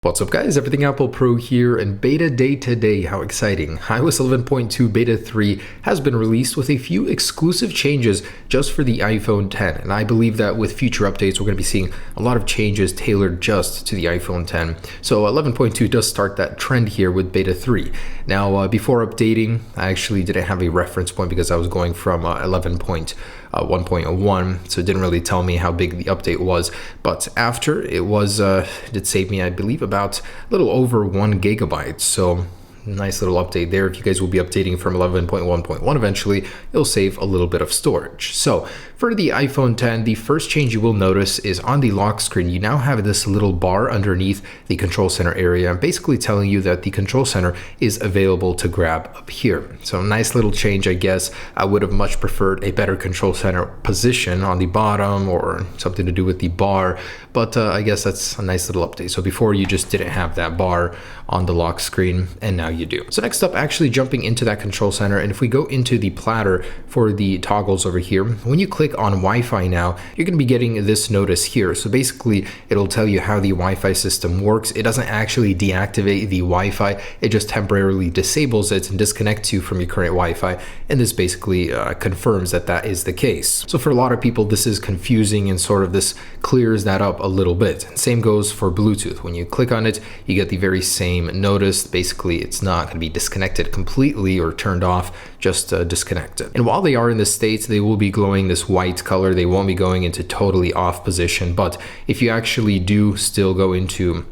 What's up guys, Everything Apple Pro here, and beta day today. How exciting. iOS 11.2 beta 3 has been released with a few exclusive changes just for the iPhone 10, and I believe that with future updates we're going to be seeing a lot of changes tailored just to the iPhone 10. So 11.2 does start that trend here with beta 3. Now before updating, I actually didn't have a reference point because I was going from 11.1.1, so it didn't really tell me how big the update was, but after it was did save me, I believe, about a little over 1 gigabyte. So nice little update there. If you guys will be updating from 11.1.1 eventually, it'll save a little bit of storage. So for the iPhone 10, the first change you will notice is on the lock screen, you now have this little bar underneath the control center area, basically telling you that the control center is available to grab up here. So nice little change, I guess. I would have much preferred a better control center position on the bottom or something to do with the bar, but I guess that's a nice little update. So before you just didn't have that bar on the lock screen, and now you do. So next up, actually jumping into that control center, and if we go into the platter for the toggles over here, when you click on Wi-Fi now, you're going to be getting this notice here. So basically it'll tell you how the Wi-Fi system works. It doesn't actually deactivate the Wi-Fi, it just temporarily disables it and disconnects you from your current Wi-Fi, and this basically confirms that that is the case. So for a lot of people this is confusing, and sort of this clears that up a little bit. Same goes for Bluetooth. When you click on it, you get the very same notice. Basically it's not going to be disconnected completely or turned off, just disconnected. And while they are in this state, they will be glowing this white color. They won't be going into totally off position, but if you actually do still go into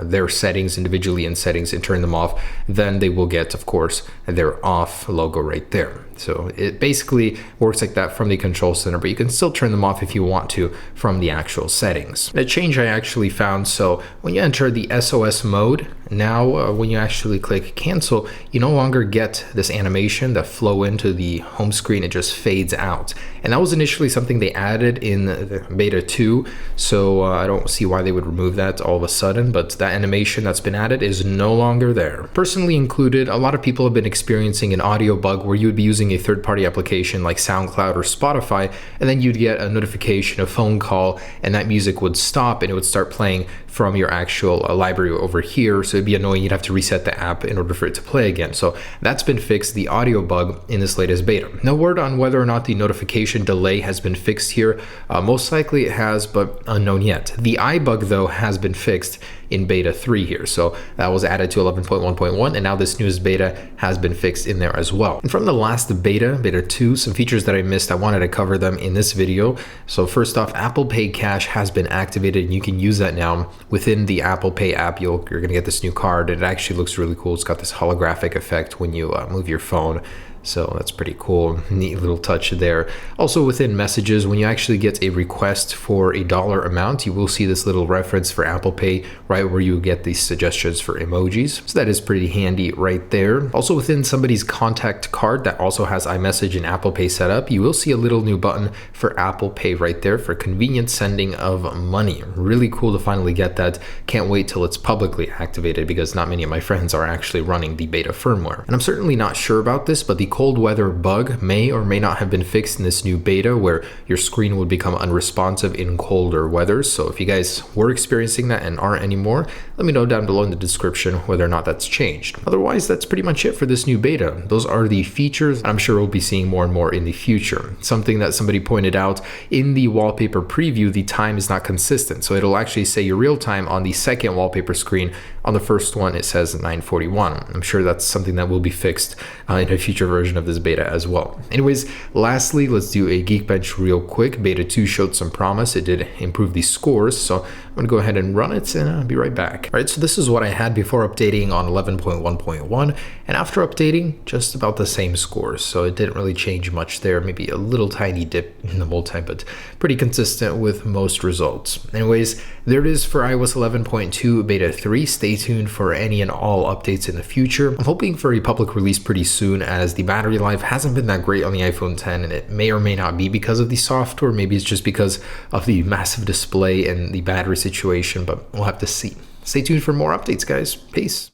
their settings individually in settings and turn them off, then they will get, of course, their off logo right there. So it basically works like that from the control center, but you can still turn them off if you want to from the actual settings. A change I actually found, so when you enter the Sos mode, now when you actually click cancel, you no longer get this animation that flow into the home screen. It just fades out. And that was initially something they added in the beta 2, so I don't see why they would remove that all of a sudden, but that animation that's been added is no longer there. Personally included, a lot of people have been experiencing an audio bug where you would be using a third-party application like SoundCloud or Spotify, and then you'd get a notification, a phone call, and that music would stop and it would start playing from your actual library over here. So it'd be annoying. You'd have to reset the app in order for it to play again. So that's been fixed, the audio bug, in this latest beta. No word on whether or not the notification delay has been fixed here. Most likely it has, but unknown yet. The iBug though has been fixed in beta 3 here. So that was added to 11.1.1, and now this newest beta has been fixed in there as well. And from the last beta 2, some features that I missed, I wanted to cover them in this video. So first off, Apple Pay Cash has been activated, and you can use that now within the Apple Pay app. You're gonna get this new card, and it actually looks really cool. It's got this holographic effect when you move your phone. So that's pretty cool, neat little touch there. Also within messages, when you actually get a request for a dollar amount, you will see this little reference for Apple Pay right where you get these suggestions for emojis. So that is pretty handy right there. Also within somebody's contact card that also has iMessage and Apple Pay set up, you will see a little new button for Apple Pay right there for convenient sending of money. Really cool to finally get that. Can't wait till it's publicly activated because not many of my friends are actually running the beta firmware. And I'm certainly not sure about this, but the cold weather bug may or may not have been fixed in this new beta where your screen would become unresponsive in colder weather. So if you guys were experiencing that and aren't anymore, let me know down below in the description whether or not that's changed. Otherwise, that's pretty much it for this new beta. Those are the features. I'm sure we'll be seeing more and more in the future. Something that somebody pointed out in the wallpaper preview, the time is not consistent. So it'll actually say your real time on the second wallpaper screen. On the first one, it says 9:41. I'm sure that's something that will be fixed in a future version of this beta as well. Anyways, lastly, let's do a Geek Bench real quick. Beta 2 showed some promise. It did improve the scores, so I'm gonna go ahead and run it and I'll be right back. All right, so this is what I had before updating on 11.1.1, and after updating, just about the same scores. So it didn't really change much there, maybe a little tiny dip in the whole time, but pretty consistent with most results. Anyways, there it is for iOS 11.2 beta 3. Stay tuned for any and all updates in the future. I'm hoping for a public release pretty soon, as the battery life hasn't been that great on the iPhone 10, and it may or may not be because of the software. Maybe it's just because of the massive display and the battery situation, but we'll have to see. Stay tuned for more updates, guys. Peace.